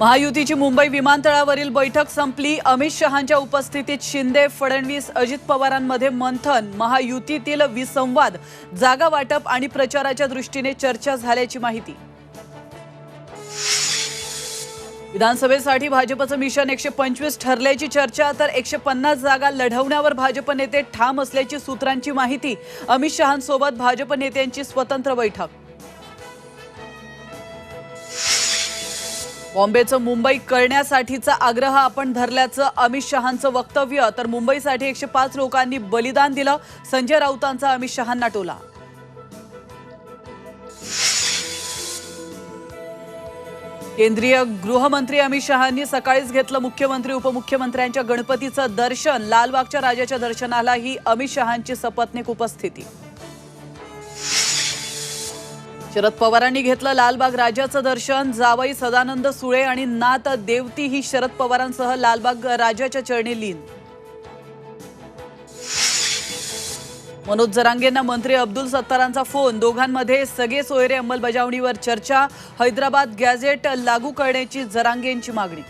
महायुतीची मुंबई विमानतळावरील बैठक संपली। अमित शहांच्या उपस्थितीत शिंदे, फडणवीस, अजित पवारांमध्ये मंथन। महायुतीतील विसंवाद, जागा वाटप आणि प्रचाराच्या दृष्टीने चर्चा झाल्याची माहिती। विधानसभेसाठी भाजपचं मिशन 125 ठरल्याची चर्चा, तर 150 जागा लढवण्यावर भाजप नेते ठाम असल्याची सूत्रांची माहिती। अमित शहांसोबत भाजप नेत्यांची स्वतंत्र बैठक। बॉम्बेचं मुंबई करण्यासाठीचा आग्रह आपण धरल्याचं अमित शहांचं वक्तव्य, तर मुंबईसाठी 105 लोकांनी बलिदान दिलं। संजय राऊतांचा अमित शहांना टोला। केंद्रीय गृहमंत्री अमित शहांनी सकाळीच घेतलं मुख्यमंत्री उपमुख्यमंत्र्यांच्या गणपतीचं दर्शन। लालबागच्या राजाच्या दर्शनालाही अमित शहांची सपत्नीक उपस्थिती। शरद पवारांनी घेतलं लालबाग राजाचं दर्शन। जावई सदानंद सुळे आणि नात देवती ही शरद पवारांसह लालबाग राजाच्या चरणी लीन। मनोज जरांगेंना मंत्री अब्दुल सत्तारांचा फोन। दोघांमध्ये सगळे सोयरे अंमलबजावणीवर चर्चा। हैदराबाद गॅझेट लागू करण्याची जरांगेंची मागणी।